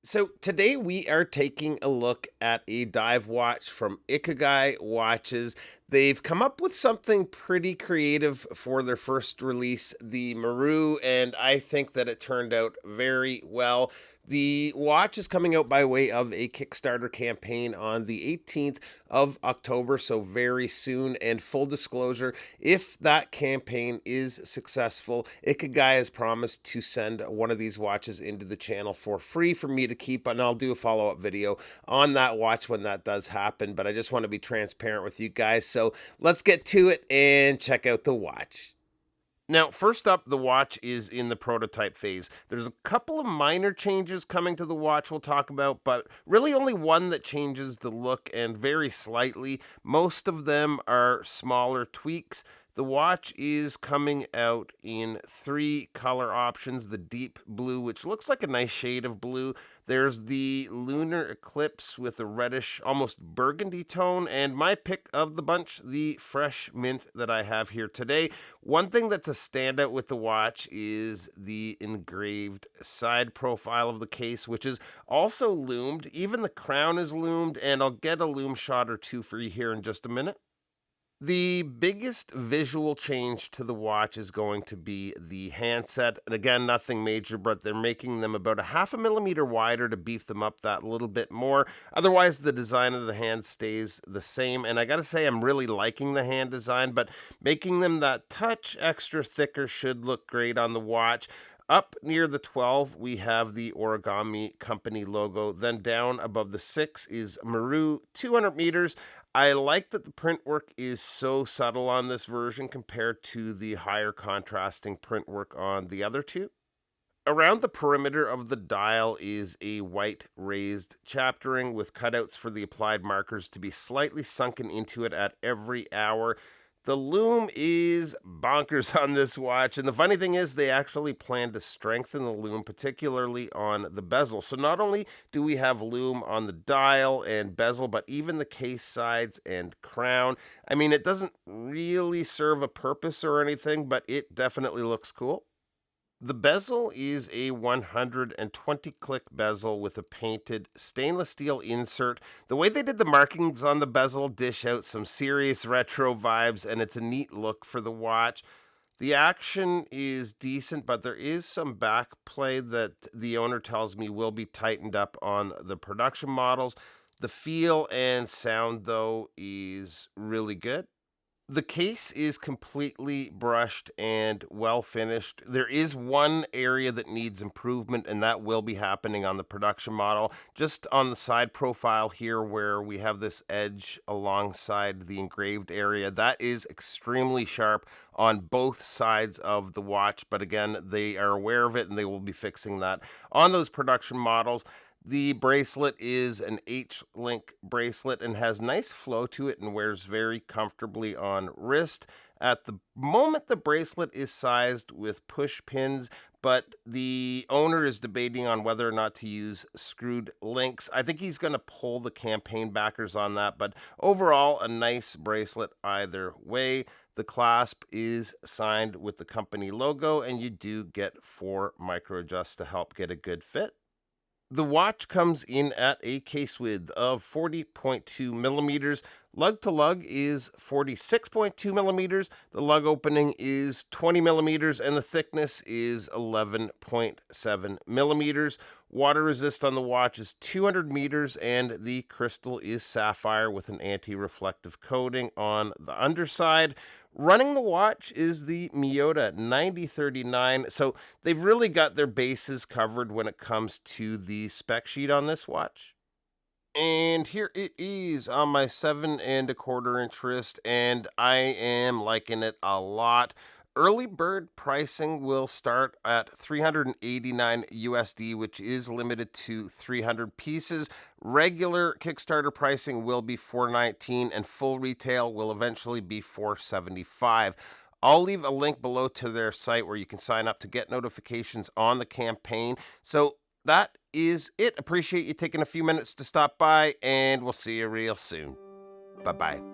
So today we are taking a look at a dive watch from Ikigai Watches. They've come up with something pretty creative for their first release, the Maru, and I think that it turned out very well. The watch is coming out by way of a Kickstarter campaign on the 18th of October, so very soon. And full disclosure, if that campaign is successful, Ikigai has promised to send one of these watches into the channel for free for me to keep, and I'll do a follow-up video on that watch when that does happen. But I just want to be transparent with you guys. So let's get to it and check out the watch. Now, first up, the watch is in the prototype phase. There's a couple of minor changes coming to the watch we'll talk about, but really only one that changes the look and very slightly. Most of them are smaller tweaks. The watch is coming out in three color options: the deep blue, which looks like a nice shade of blue. There's the lunar eclipse with a reddish, almost burgundy tone, and my pick of the bunch, the fresh mint that I have here today. One thing that's a standout with the watch is the engraved side profile of the case, which is also loomed. Even the crown is loomed, and I'll get a loom shot or two for you here in just a minute. The biggest visual change to the watch is going to be the handset. And again, nothing major, but they're making them about a half a millimeter wider to beef them up that little bit more. Otherwise, the design of the hand stays the same. And I got to say, I'm really liking the hand design, but making them that touch extra thicker should look great on the watch. Up near the 12, we have the Origami Company logo. Then down above the 6 is Maru, 200 meters. I like that the print work is so subtle on this version compared to the higher contrasting print work on the other two. Around the perimeter of the dial is a white raised chaptering with cutouts for the applied markers to be slightly sunken into it at every hour. The loom is bonkers on this watch, and the funny thing is they actually plan to strengthen the loom, particularly on the bezel. So not only do we have loom on the dial and bezel, but even the case sides and crown. I mean, it doesn't really serve a purpose or anything, but it definitely looks cool. The bezel is a 120 click bezel with a painted stainless steel insert. The way they did the markings on the bezel dish out some serious retro vibes, and it's a neat look for the watch. The action is decent, but there is some back play that the owner tells me will be tightened up on the production models. The feel and sound, though, is really good. The case is completely brushed and well finished. There is one area that needs improvement, and that will be happening on the production model. Just on the side profile here, where we have this edge alongside the engraved area, that is extremely sharp on both sides of the watch. But again, they are aware of it and they will be fixing that on those production models. The bracelet is an H-link bracelet and has nice flow to it and wears very comfortably on wrist. At the moment, the bracelet is sized with push pins, but the owner is debating on whether or not to use screwed links. I think he's going to pull the campaign backers on that, but overall, a nice bracelet either way. The clasp is signed with the company logo, and you do get 4 micro adjusts to help get a good fit. The watch comes in at a case width of 40.2 millimeters. Lug to lug is 46.2 millimeters. The lug opening is 20 millimeters, and the thickness is 11.7 millimeters. Water resist on the watch is 200 meters, and the crystal is sapphire with an anti-reflective coating on the underside. Running the watch is the Miyota 9039. So they've really got their bases covered when it comes to the spec sheet on this watch. And here it is on my 7.25 inch wrist, and I am liking it a lot. Early bird pricing will start at 389 USD, which is limited to 300 pieces. Regular Kickstarter pricing will be 419, and full retail will eventually be 475. I'll leave a link below to their site where you can sign up to get notifications on the campaign. So that is it. Appreciate you taking a few minutes to stop by, and we'll see you real soon. Bye-bye.